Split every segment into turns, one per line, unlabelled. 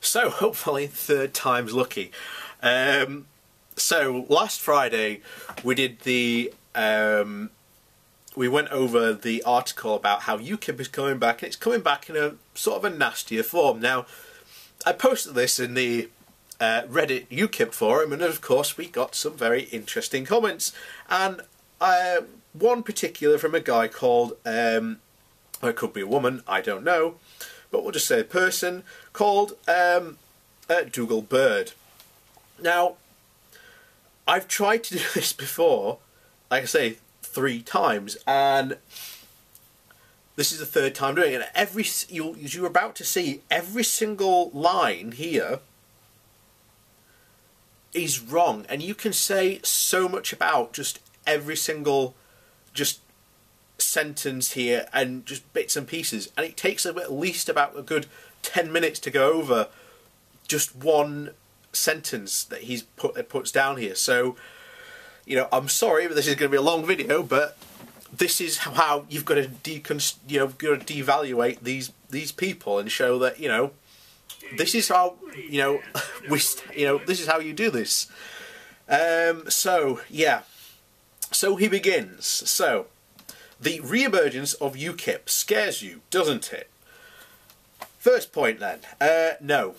So hopefully third time's lucky. So last Friday we did the we went over the article about how UKIP is coming back, and it's coming back in a sort of a nastier form. Now, I posted this in the Reddit UKIP forum, and of course we got some very interesting comments, and one particular from a guy called, or it could be a woman, I don't know, but we'll just say a person, called Dougal Bird. Now, I've tried to do this before, like I say, 3 times, and this is the 3rd time doing it. And you're about to see every single line here is wrong, and you can say so much about just every single sentence here and just bits and pieces, and it takes at least about a good 10 minutes to go over just one sentence that he's puts down here. So, you know, I'm sorry, but this is going to be a long video, but this is how you've got to devaluate these people and show that, you know, this is how, you know, this is how you do this. So yeah, so he begins. So, the re-emergence of UKIP scares you, doesn't it? First point then, no.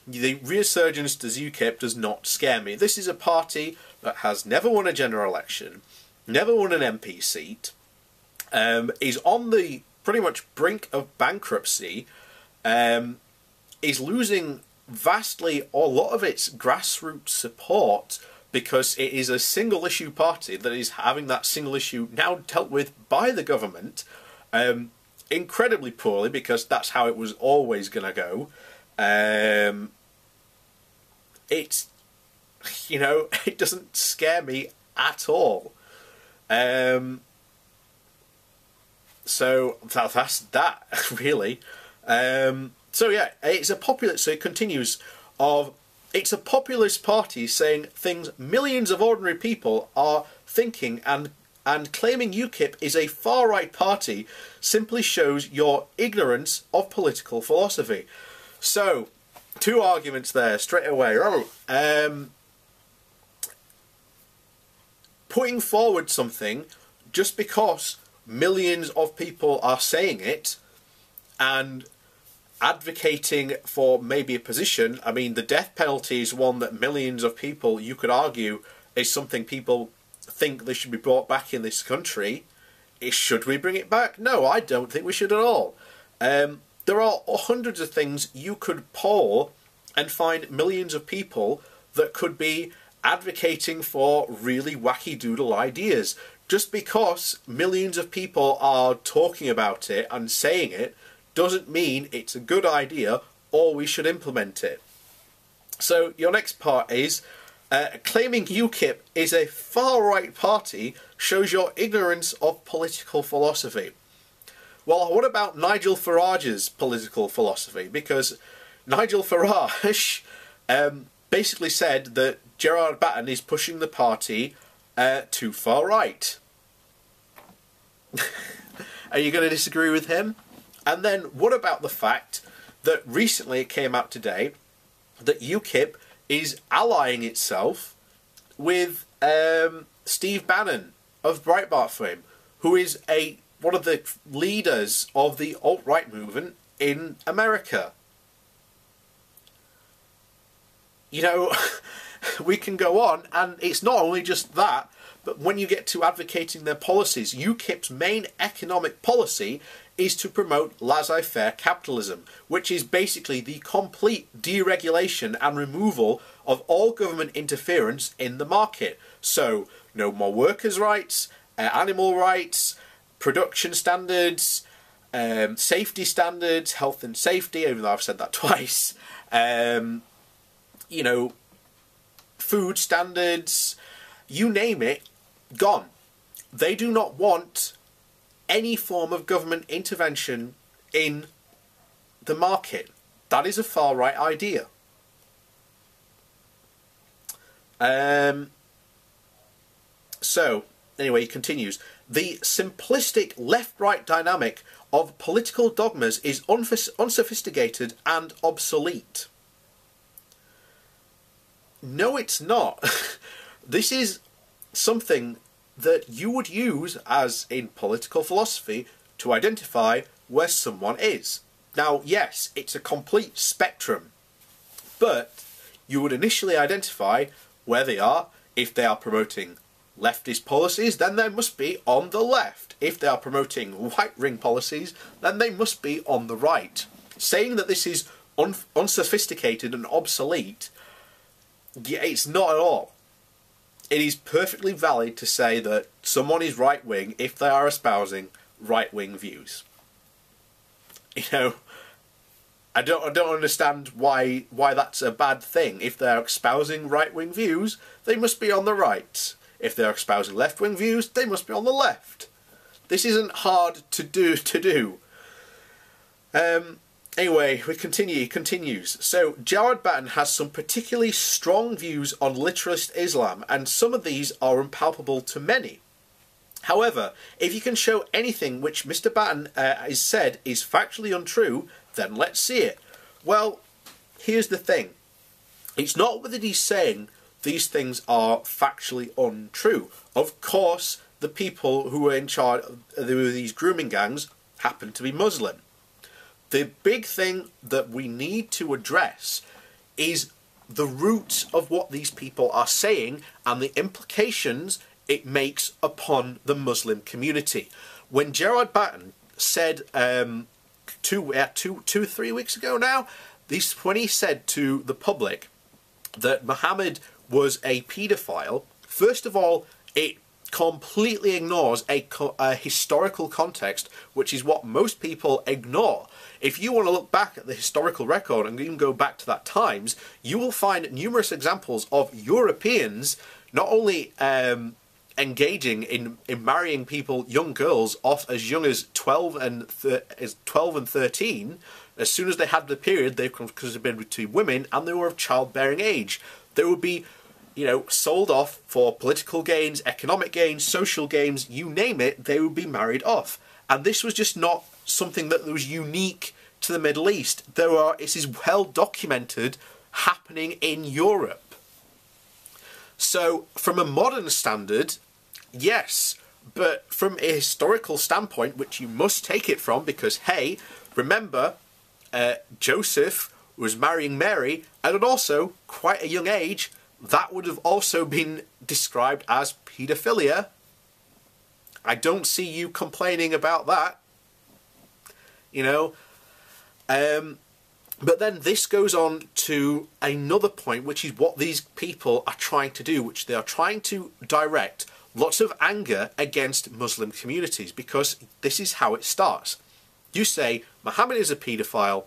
The resurgence to UKIP does not scare me. This is a party that has never won a general election, never won an MP seat, is on the pretty much brink of bankruptcy, is losing vastly a lot of its grassroots support because it is a single issue party that is having that single issue now dealt with by the government, incredibly poorly, because that's how it was always going to go. It's, you know, it doesn't scare me at all. So that's that, really. So yeah, it's a populist, so it continues, it's a populist party saying things millions of ordinary people are thinking, and claiming UKIP is a far-right party simply shows your ignorance of political philosophy. So, 2 arguments there straight away. Putting forward something just because millions of people are saying it and advocating for maybe a position. I mean, the death penalty is one that millions of people, you could argue, is something people think they should be brought back in this country. Should we bring it back? No, I don't think we should at all. There are hundreds of things you could poll and find millions of people that could be advocating for really wacky doodle ideas. Just because millions of people are talking about it and saying it doesn't mean it's a good idea or we should implement it. So your next part is, claiming UKIP is a far-right party shows your ignorance of political philosophy. Well, what about Nigel Farage's political philosophy? Because Nigel Farage basically said that Gerard Batten is pushing the party too far right. Are you going to disagree with him? And then what about the fact that recently it came out today that UKIP is allying itself with Steve Bannon of Breitbart fame, who is one of the leaders of the alt-right movement in America. You know, we can go on, and it's not only just that, but when you get to advocating their policies, UKIP's main economic policy is to promote laissez-faire capitalism, which is basically the complete deregulation and removal of all government interference in the market. So, no more workers' rights, animal rights, production standards, safety standards, health and safety, even though I've said that twice, you know, food standards, you name it, gone. They do not want any form of government intervention in the market. That is a far-right idea. So, anyway, he continues. The simplistic left-right dynamic of political dogmas is unsophisticated and obsolete. No, it's not. This is something that you would use as in political philosophy to identify where someone is. Now, yes, it's a complete spectrum, but you would initially identify where they are. If they are promoting leftist policies, then they must be on the left. If they are promoting right-wing policies, then they must be on the right. Saying that this is unsophisticated and obsolete, yeah, it's not at all. It is perfectly valid to say that someone is right-wing if they are espousing right-wing views. You know, I don't understand why that's a bad thing. If they're espousing right-wing views, they must be on the right. If they're espousing left-wing views, they must be on the left. This isn't hard to do. Anyway, we continue. He continues. So, Gerard Batten has some particularly strong views on literalist Islam, and some of these are unpalatable to many. However, if you can show anything which Mr Batten has said is factually untrue, then let's see it. Well, here's the thing. It's not that he's saying these things are factually untrue. Of course, the people who were in charge of these grooming gangs happen to be Muslim. The big thing that we need to address is the roots of what these people are saying and the implications it makes upon the Muslim community. When Gerard Batten said 3 weeks ago now, when he said to the public that Muhammad was a paedophile, first of all, it completely ignores a historical context, which is what most people ignore. If you want to look back at the historical record and even go back to that times, you will find numerous examples of Europeans not only engaging in marrying people, young girls, off as young as 12 and 13. As soon as they had the period, they could have been between women and they were of childbearing age. They would be, you know, sold off for political gains, economic gains, social gains, you name it, they would be married off. And this was just not something that was unique to the Middle East. This is well documented happening in Europe. So, from a modern standard, yes, but from a historical standpoint, which you must take it from, because, hey, remember, Joseph was marrying Mary, and at also quite a young age, that would have also been described as paedophilia. I don't see you complaining about that. You know, but then this goes on to another point, which is what these people are trying to do, which they are trying to direct lots of anger against Muslim communities, because this is how it starts. You say, Muhammad is a paedophile,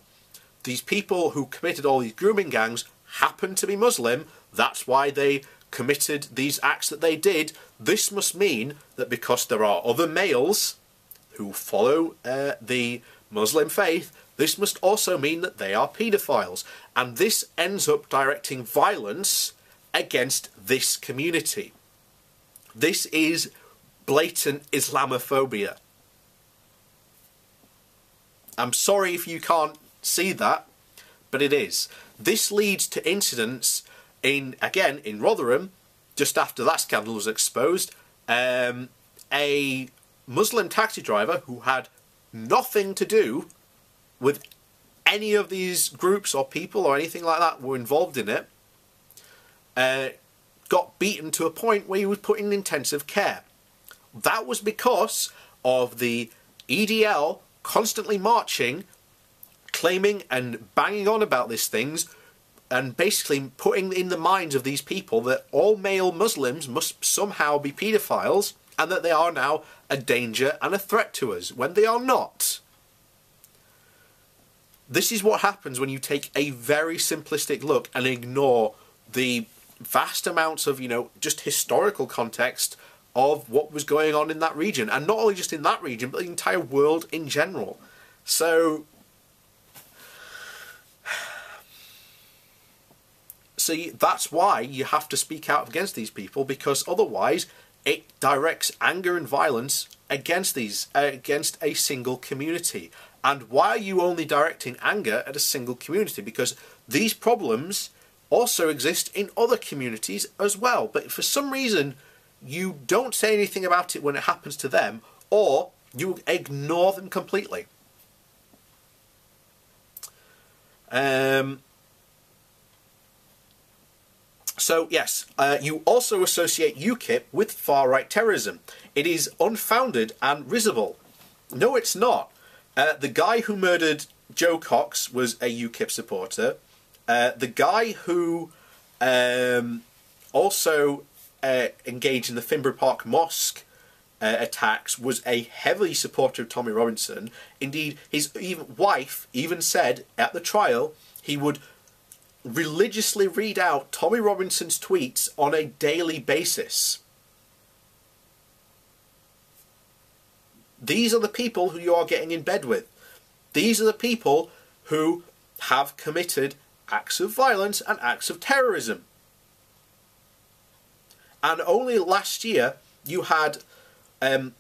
these people who committed all these grooming gangs happen to be Muslim, that's why they committed these acts that they did. This must mean that because there are other males who follow the Muslim faith, this must also mean that they are paedophiles. And this ends up directing violence against this community. This is blatant Islamophobia. I'm sorry if you can't see that, but it is. This leads to incidents in Rotherham, just after that scandal was exposed. A Muslim taxi driver who had nothing to do with any of these groups or people or anything like that were involved in it, got beaten to a point where he was put in intensive care. That was because of the EDL constantly marching, claiming and banging on about these things, and basically putting in the minds of these people that all male Muslims must somehow be paedophiles and that they are now a danger and a threat to us, when they are not. This is what happens when you take a very simplistic look and ignore the vast amounts of, just historical context of what was going on in that region. And not only just in that region, but the entire world in general. So that's why you have to speak out against these people, because otherwise it directs anger and violence against a single community. And why are you only directing anger at a single community? Because these problems also exist in other communities as well. But for some reason, you don't say anything about it when it happens to them, or you ignore them completely. So yes, you also associate UKIP with far-right terrorism. It is unfounded and risible. No, it's not. The guy who murdered Joe Cox was a UKIP supporter. The guy who also engaged in the Finsbury Park Mosque attacks was a heavy supporter of Tommy Robinson. Indeed, his wife even said at the trial he would religiously read out Tommy Robinson's tweets on a daily basis. These are the people who you are getting in bed with. These are the people who have committed acts of violence and acts of terrorism. And only last year you had, one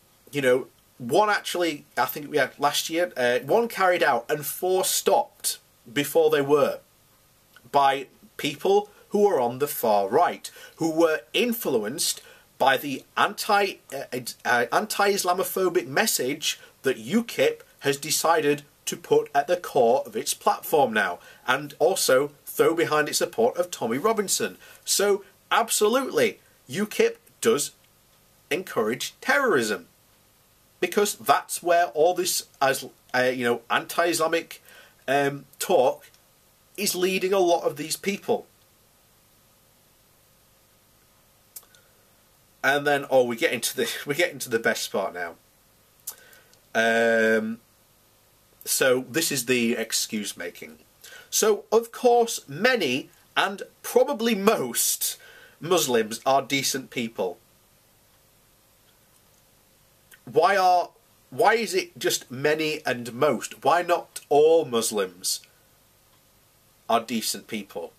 actually, I think we had last year, one carried out and 4 stopped before they were, by people who were on the far right, who were influenced by the anti-Islamophobic message that UKIP has decided to put at the core of its platform now, and also throw behind its support of Tommy Robinson. So absolutely, UKIP does encourage terrorism, because that's where all this anti-Islamic talk is leading a lot of these people. And then we get into the best part now. So this is the excuse making. So of course many and probably most Muslims are decent people. Why is it just many and most? Why not all Muslims are decent people?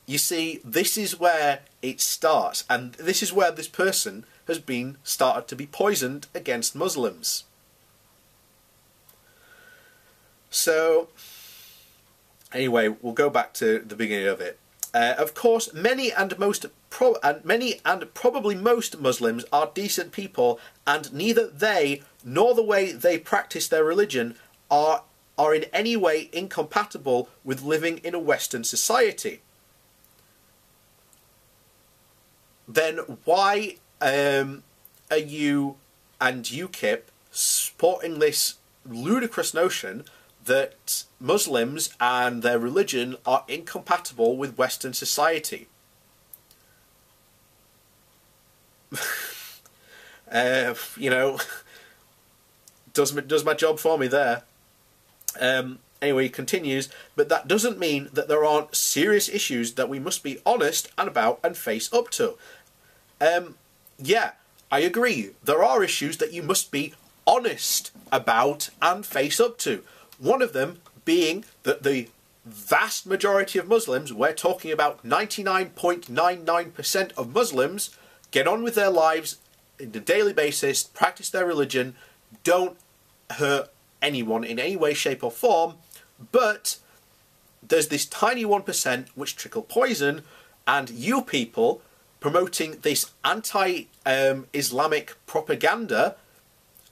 You see, this is where it starts, and this is where this person has been started to be poisoned against Muslims. So, anyway, we'll go back to the beginning of it. Of course, many and probably most Muslims are decent people, and neither they nor the way they practice their religion are in any way incompatible with living in a Western society. Then why are you and UKIP supporting this ludicrous notion that Muslims and their religion are incompatible with Western society? Does my job for me there. Anyway, he continues, but that doesn't mean that there aren't serious issues that we must be honest about and face up to. Yeah, I agree. There are issues that you must be honest about and face up to. One of them being that the vast majority of Muslims, we're talking about 99.99% of Muslims, get on with their lives on a daily basis, practice their religion, don't hurt anyone in any way, shape or form, but there's this tiny 1% which trickle poison, and you people promoting this anti-Islamic propaganda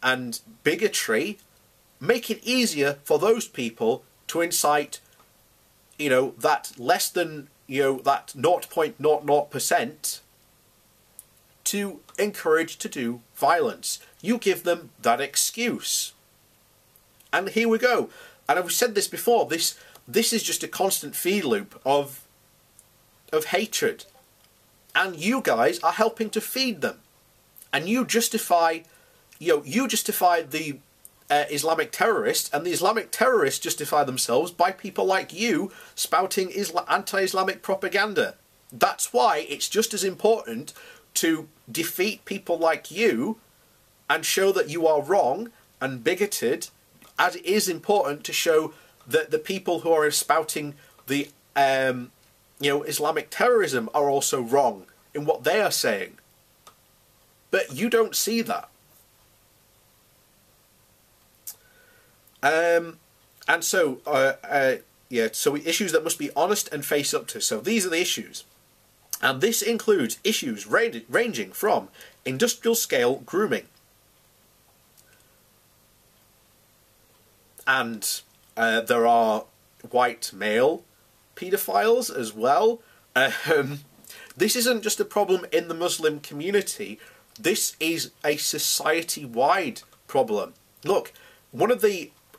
and bigotry make it easier for those people to incite, that less than, that 0.00% to encourage to do violence. You give them that excuse. And here we go. And I've said this before, this is just a constant feed loop of hatred. And you guys are helping to feed them. And you justify the Islamic terrorists, and the Islamic terrorists justify themselves by people like you spouting anti-Islamic propaganda. That's why it's just as important to defeat people like you and show that you are wrong and bigoted, as it is important to show that the people who are spouting the Islamic terrorism are also wrong in what they are saying. But you don't see that. And so, Yeah, so issues that must be honest and face up to. So these are the issues. And this includes issues ranging from industrial scale grooming. And there are white male paedophiles as well. This isn't just a problem in the Muslim community. This is a society-wide problem. Look,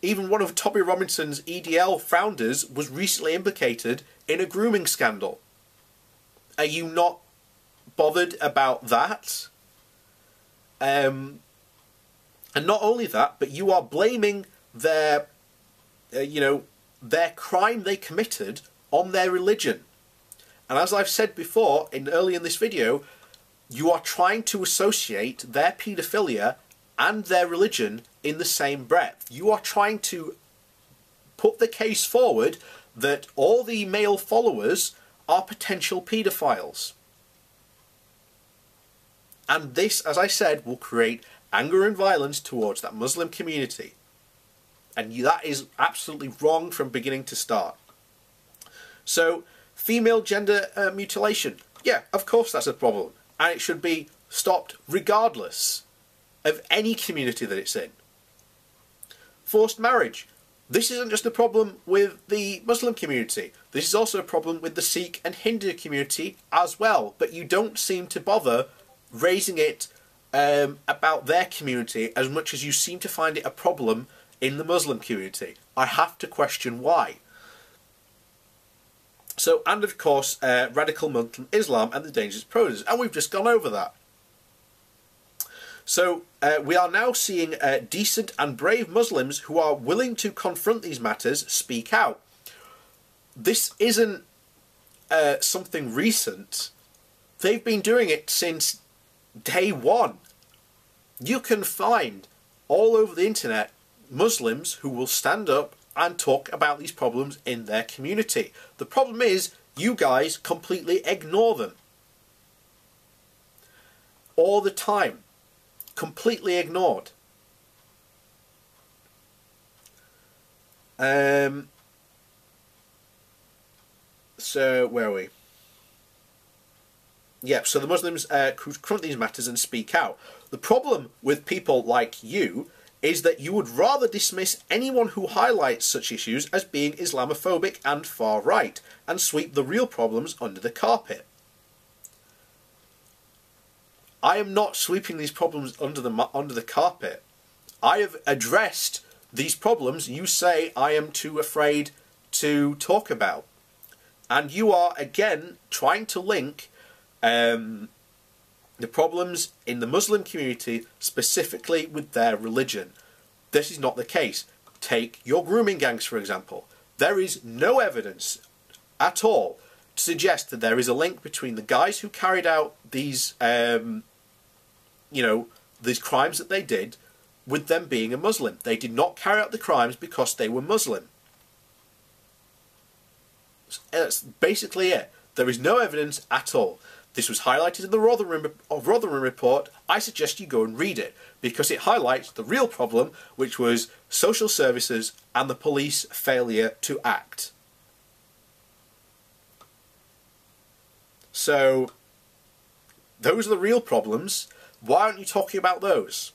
even one of Tommy Robinson's EDL founders was recently implicated in a grooming scandal. Are you not bothered about that? And not only that, but you are blaming their, their crime they committed on their religion. And as I've said before, early in this video, you are trying to associate their paedophilia and their religion in the same breath. You are trying to put the case forward that all the male followers are potential paedophiles. And this, as I said, will create anger and violence towards that Muslim community. And that is absolutely wrong from beginning to start. So, female gender mutilation. Yeah, of course that's a problem. And it should be stopped regardless of any community that it's in. Forced marriage. This isn't just a problem with the Muslim community. This is also a problem with the Sikh and Hindu community as well. But you don't seem to bother raising it about their community as much as you seem to find it a problem in the Muslim community. I have to question why. So, and of course, radical militant Islam and the dangers it poses. And we've just gone over that. So, we are now seeing decent and brave Muslims who are willing to confront these matters speak out. This isn't something recent. They've been doing it since day one. You can find all over the internet Muslims who will stand up and talk about these problems in their community. The problem is, you guys completely ignore them. All the time. Completely ignored. So, where are we? Yeah, so the Muslims confront these matters and speak out. The problem with people like you is that you would rather dismiss anyone who highlights such issues as being Islamophobic and far-right, and sweep the real problems under the carpet. I am not sweeping these problems under the carpet. I have addressed these problems you say I am too afraid to talk about. And you are, again, trying to link the problems in the Muslim community specifically with their religion. This is not the case. Take your grooming gangs, for example. There is no evidence at all to suggest that there is a link between the guys who carried out these, these crimes that they did with them being a Muslim. They did not carry out the crimes because they were Muslim. That's basically it. There is no evidence at all. This was highlighted in the Rotherham report. I suggest you go and read it, because it highlights the real problem, which was social services and the police failure to act. So, those are the real problems. Why aren't you talking about those?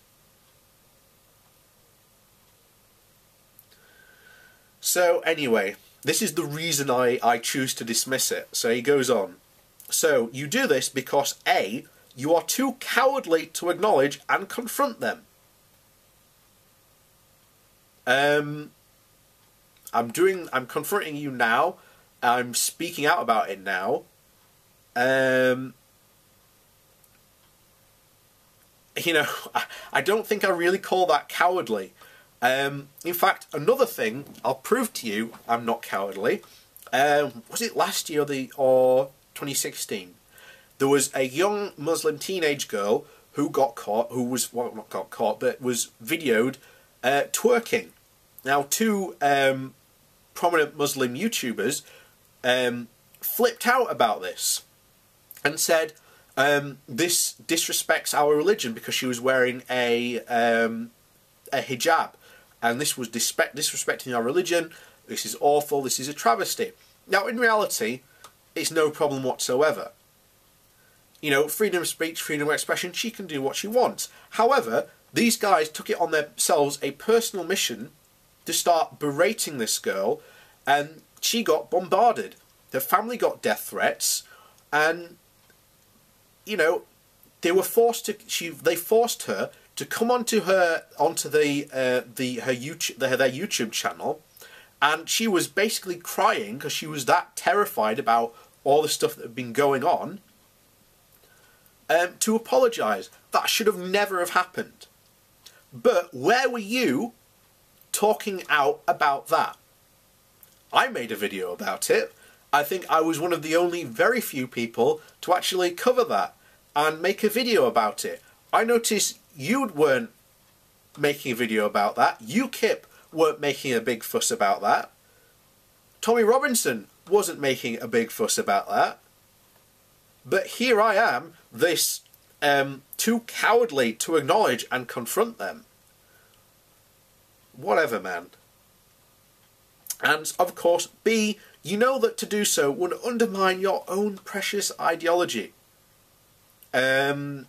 So, anyway, this is the reason I choose to dismiss it. So he goes on. So, you do this because A, you are too cowardly to acknowledge and confront them. I'm confronting you now. I'm speaking out about it now. I don't think I really call that cowardly. In fact, another thing, I'll prove to you I'm not cowardly. Was it last year or 2016? There was a young Muslim teenage girl who got caught, was videoed twerking. Now, two prominent Muslim YouTubers flipped out about this and said this disrespects our religion because she was wearing a hijab, and this was disrespecting our religion. this is awful, this is a travesty. Now, in reality, it's no problem whatsoever. You know, freedom of speech, freedom of expression, she can do what she wants. However, these guys took it on themselves a personal mission to start berating this girl, and she got bombarded. Her family got death threats, and, you know, they were forced to. They forced her to come onto their YouTube channel, and she was basically crying because she was that terrified about all the stuff that had been going on. To apologise. That should have never have happened. But where were you talking out about that? I made a video about it. I think I was one of the only very few people to actually cover that and make a video about it. I noticed you weren't making a video about that. UKIP weren't making a big fuss about that. Tommy Robinson wasn't making a big fuss about that. But here I am, this too cowardly to acknowledge and confront them. Whatever, man. And, of course, B, you know that to do so would undermine your own precious ideology. What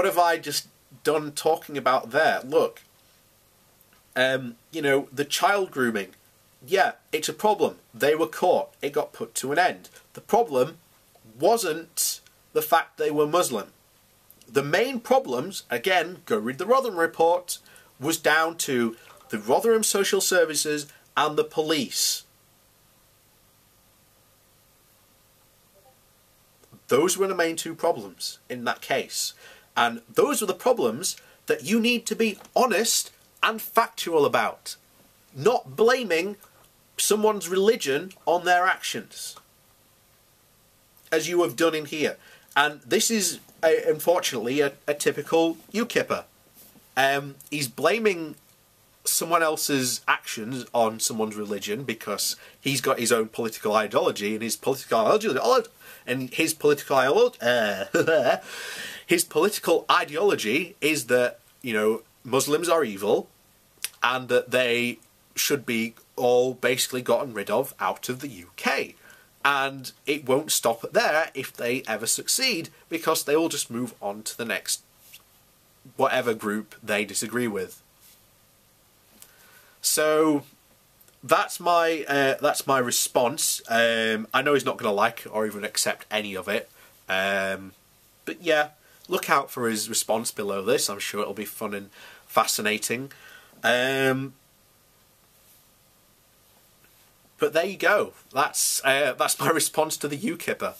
have I just done talking about there? Look, you know, the child grooming. Yeah, it's a problem. They were caught. It got put to an end. The problem wasn't the fact they were Muslim. The main problems, again, go read the Rotherham report, was down to the Rotherham Social Services and the police. Those were the main two problems in that case. And those were the problems that you need to be honest and factual about. Not blaming someone's religion on their actions, as you have done in here. And this is, unfortunately, a typical UKIPper. He's blaming someone else's actions on someone's religion because he's got his own political ideology, and his political ideology is that, you know, Muslims are evil and that they should be all basically gotten rid of out of the UK. And it won't stop at there if they ever succeed, because they will just move on to the next whatever group they disagree with. So that's my response. I know he's not going to like or even accept any of it, but yeah, look out for his response below this. I'm sure it'll be fun and fascinating. But there you go. That's my response to the UKIPper.